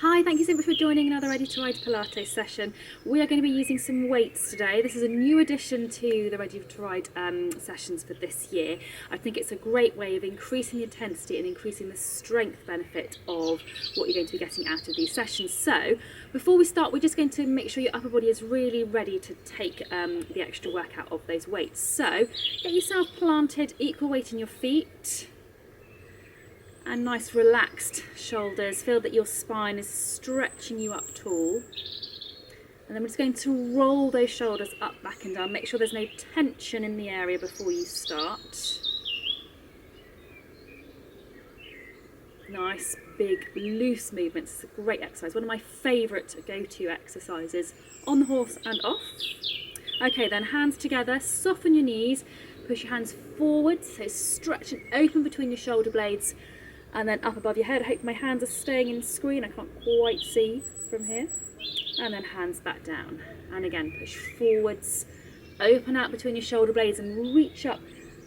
Hi, thank you so much for joining another Ready to Ride Pilates session. We are going to be using some weights today. This is a new addition to the Ready to Ride sessions for this year. I think it's a great way of increasing the intensity and increasing the strength benefit of what you're going to be getting out of these sessions. So before we start, we're just going to make sure your upper body is really ready to take the extra workout of those weights. So get yourself planted, equal weight in your feet. And nice relaxed shoulders. Feel that your spine is stretching you up tall. And then we're just going to roll those shoulders up, back and down. Make sure there's no tension in the area before you start. Nice, big, loose movements. It's a great exercise. One of my favourite go-to exercises on the horse and off. Okay, then hands together, soften your knees. Push your hands forward, so stretch and open between your shoulder blades. And then up above your head. I hope my hands are staying in screen. I can't quite see from here. And then hands back down. And again, push forwards, open out between your shoulder blades and reach up,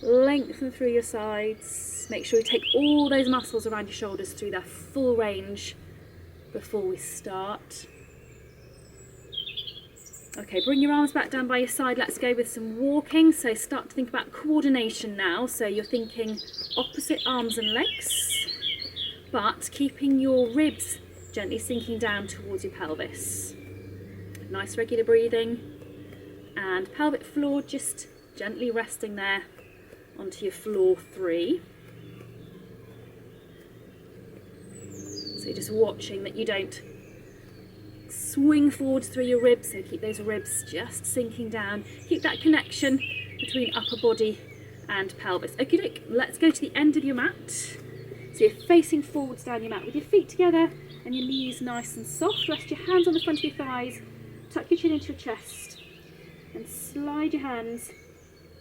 lengthen through your sides. Make sure you take all those muscles around your shoulders through their full range before we start. Okay, bring your arms back down by your side. Let's go with some walking. So start to think about coordination now. So you're thinking opposite arms and legs, but keeping your ribs gently sinking down towards your pelvis. Nice regular breathing, and pelvic floor just gently resting there onto your floor 3. So just watching that you don't swing forwards through your ribs, so keep those ribs just sinking down. Keep that connection between upper body and pelvis. Okay, look, let's go to the end of your mat. So you're facing forwards down your mat with your feet together and your knees nice and soft. Rest your hands on the front of your thighs, tuck your chin into your chest and slide your hands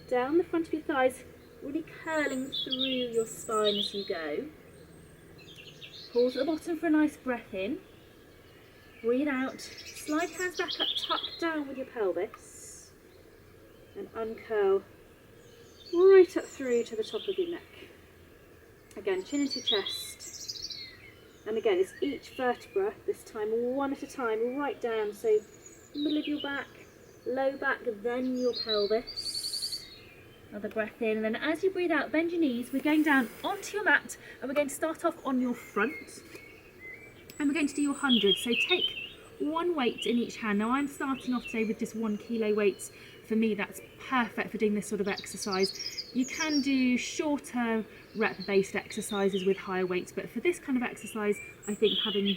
down the front of your thighs, really curling through your spine as you go. Pause at the bottom for a nice breath in. Breathe out, slide your hands back up, tuck down with your pelvis and uncurl right up through to the top of your neck. Again, chin into your chest. And again, it's each vertebra, this time one at a time, right down. So middle of your back, low back, then your pelvis. Another breath in, and then as you breathe out, bend your knees. We're going down onto your mat, and we're going to start off on your front. And we're going to do your 100. So take one weight in each hand. Now I'm starting off today with just 1 kilo weights. For me, that's perfect for doing this sort of exercise. You can do shorter rep-based exercises with higher weights, but for this kind of exercise, I think having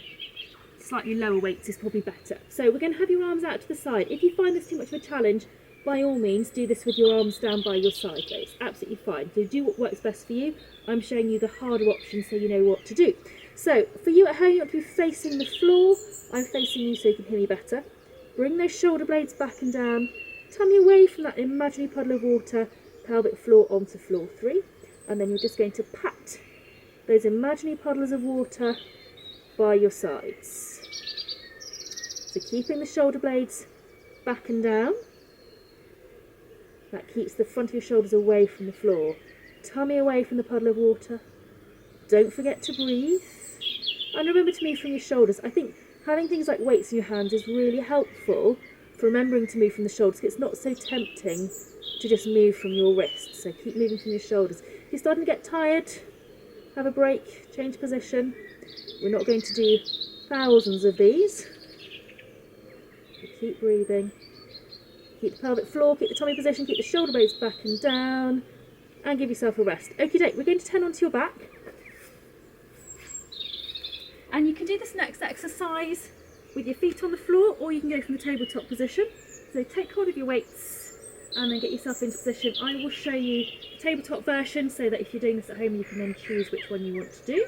slightly lower weights is probably better. So we're going to have your arms out to the side. If you find this too much of a challenge, by all means, do this with your arms down by your side. It's absolutely fine. So do what works best for you. I'm showing you the harder option so you know what to do. So for you at home, you want to be facing the floor. I'm facing you so you can hear me better. Bring those shoulder blades back and down. Tummy away from that imaginary puddle of water, pelvic floor onto floor 3. And then you're just going to pat those imaginary puddles of water by your sides. So keeping the shoulder blades back and down. That keeps the front of your shoulders away from the floor. Tummy away from the puddle of water. Don't forget to breathe. And remember to move from your shoulders. I think having things like weights in your hands is really helpful for remembering to move from the shoulders. It's not so tempting to just move from your wrists. So keep moving from your shoulders. If you're starting to get tired, have a break, change position. We're not going to do thousands of these. So keep breathing. Keep the pelvic floor, keep the tummy position, keep the shoulder blades back and down, and give yourself a rest. Okie doke, we're going to turn onto your back. And you can do this next exercise with your feet on the floor, or you can go from the tabletop position. So take hold of your weights and then get yourself into position. I will show you the tabletop version so that if you're doing this at home, you can then choose which one you want to do.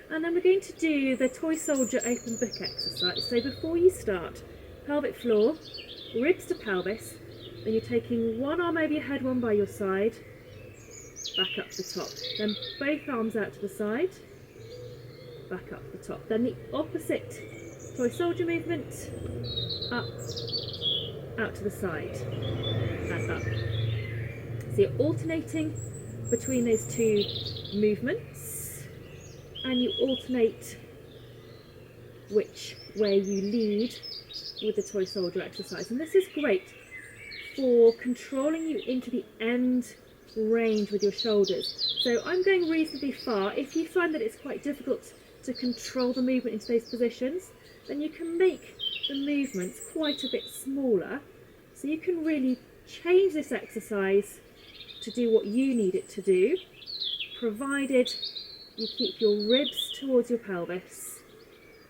And then we're going to do the toy soldier open book exercise. So before you start, pelvic floor, ribs to pelvis, then you're taking one arm over your head, one by your side, back up to the top. Then both arms out to the side, back up to the top. Then the opposite toy soldier movement, up, out to the side, and up. So you're alternating between those two movements, and you alternate which way you lead with the toy soldier exercise. And this is great for controlling you into the end range with your shoulders. So I'm going reasonably far. If you find that it's quite difficult to control the movement into those positions, then you can make the movements quite a bit smaller. So you can really change this exercise to do what you need it to do, provided you keep your ribs towards your pelvis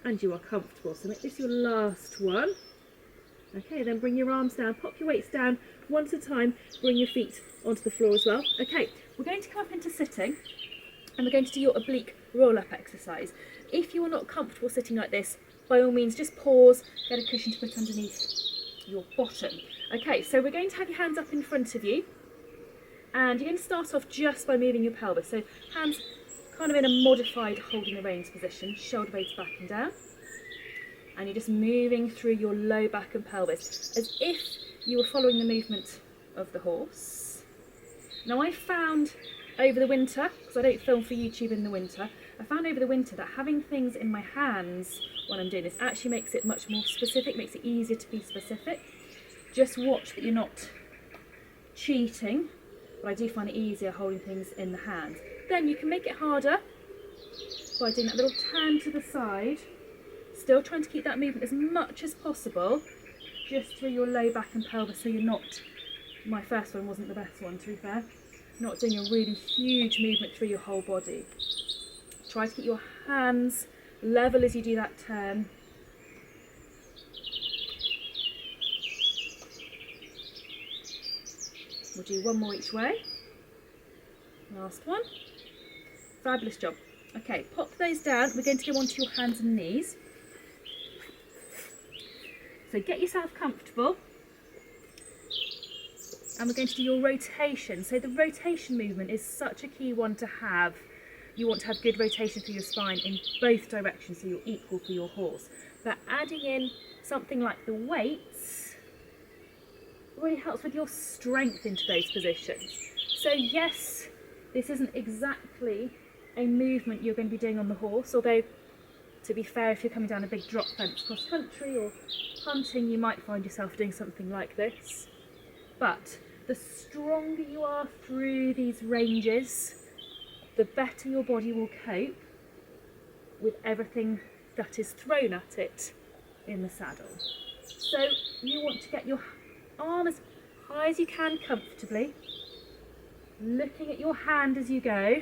and you are comfortable. So make this your last one. Okay, then bring your arms down, pop your weights down one at a time, bring your feet onto the floor as well. Okay, we're going to come up into sitting and we're going to do your oblique roll-up exercise. If you're not comfortable sitting like this, by all means just pause, get a cushion to put underneath your bottom. Okay, so we're going to have your hands up in front of you and you're going to start off just by moving your pelvis. So hands kind of in a modified holding the reins position, shoulder blades back and down. And you're just moving through your low back and pelvis as if you were following the movement of the horse. Now I found over the winter, because I don't film for YouTube in the winter, I found over the winter that having things in my hands when I'm doing this actually makes it much more specific, makes it easier to be specific. Just watch that you're not cheating, but I do find it easier holding things in the hands. Then you can make it harder by doing that little turn to the side. Still trying to keep that movement as much as possible, just through your low back and pelvis, so you're not, my first one wasn't the best one to be fair, not doing a really huge movement through your whole body. Try to keep your hands level as you do that turn. We'll do one more each way. Last one. Fabulous job. Okay, pop those down. We're going to go onto your hands and knees. So get yourself comfortable and we're going to do your rotation. So the rotation movement is such a key one to have. You want to have good rotation through your spine in both directions so you're equal for your horse. But adding in something like the weights really helps with your strength into those positions. So yes, this isn't exactly a movement you're going to be doing on the horse, although to be fair, if you're coming down a big drop fence cross country or hunting, you might find yourself doing something like this. But the stronger you are through these ranges, the better your body will cope with everything that is thrown at it in the saddle. So you want to get your arm as high as you can comfortably, looking at your hand as you go.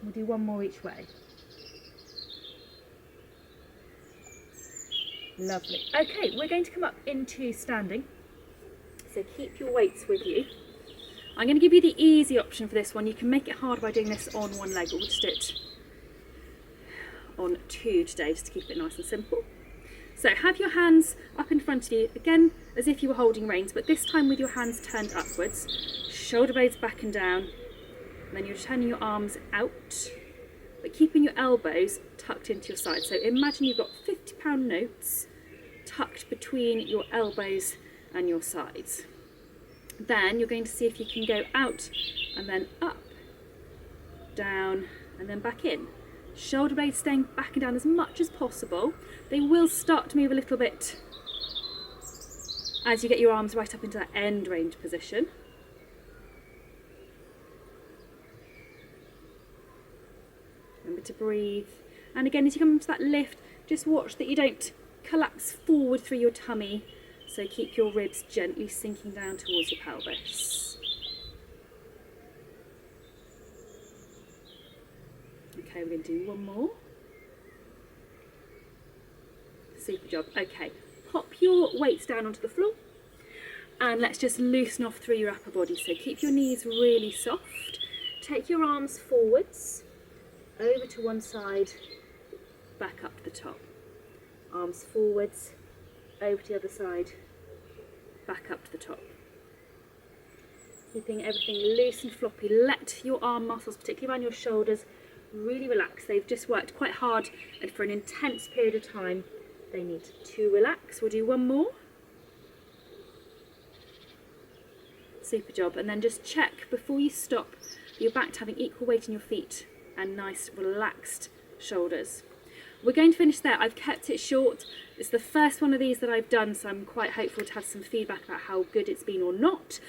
We'll do one more each way. Lovely. Okay, we're going to come up into standing. So keep your weights with you. I'm going to give you the easy option for this one. You can make it hard by doing this on one leg, but we'll just do it on two today, just to keep it nice and simple. So have your hands up in front of you, again, as if you were holding reins, but this time with your hands turned upwards, shoulder blades back and down, and then you're turning your arms out, but keeping your elbows tucked into your sides. So imagine you've got £50 notes tucked between your elbows and your sides. Then you're going to see if you can go out and then up, down, and then back in. Shoulder blades staying back and down as much as possible. They will start to move a little bit as you get your arms right up into that end range position. Remember to breathe. And again, as you come into that lift, just watch that you don't collapse forward through your tummy. So keep your ribs gently sinking down towards your pelvis. Okay, we're going to do one more. Super job. Okay, pop your weights down onto the floor and let's just loosen off through your upper body. So keep your knees really soft. Take your arms forwards, over to one side, back up to the top. Arms forwards, over to the other side, back up to the top. Keeping everything loose and floppy. Let your arm muscles, particularly around your shoulders, really relax. They've just worked quite hard and for an intense period of time. They need to relax. We'll do one more. Super job. And then just check before you stop you're back to having equal weight in your feet and nice relaxed shoulders. we're going to finish there. I've kept it short. It's the first one of these that I've done, so I'm quite hopeful to have some feedback about how good it's been or not.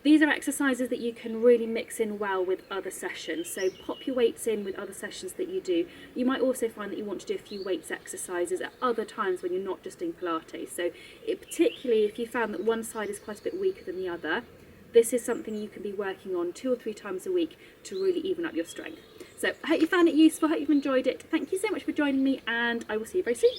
These are exercises that you can really mix in well with other sessions, so pop your weights in with other sessions that you do. You might also find that you want to do a few weights exercises at other times when you're not just doing Pilates. So particularly if you found that one side is quite a bit weaker than the other, this is something you can be working on 2 or 3 times a week to really even up your strength. So I hope you found it useful, I hope you've enjoyed it. Thank you so much for joining me, and I will see you very soon.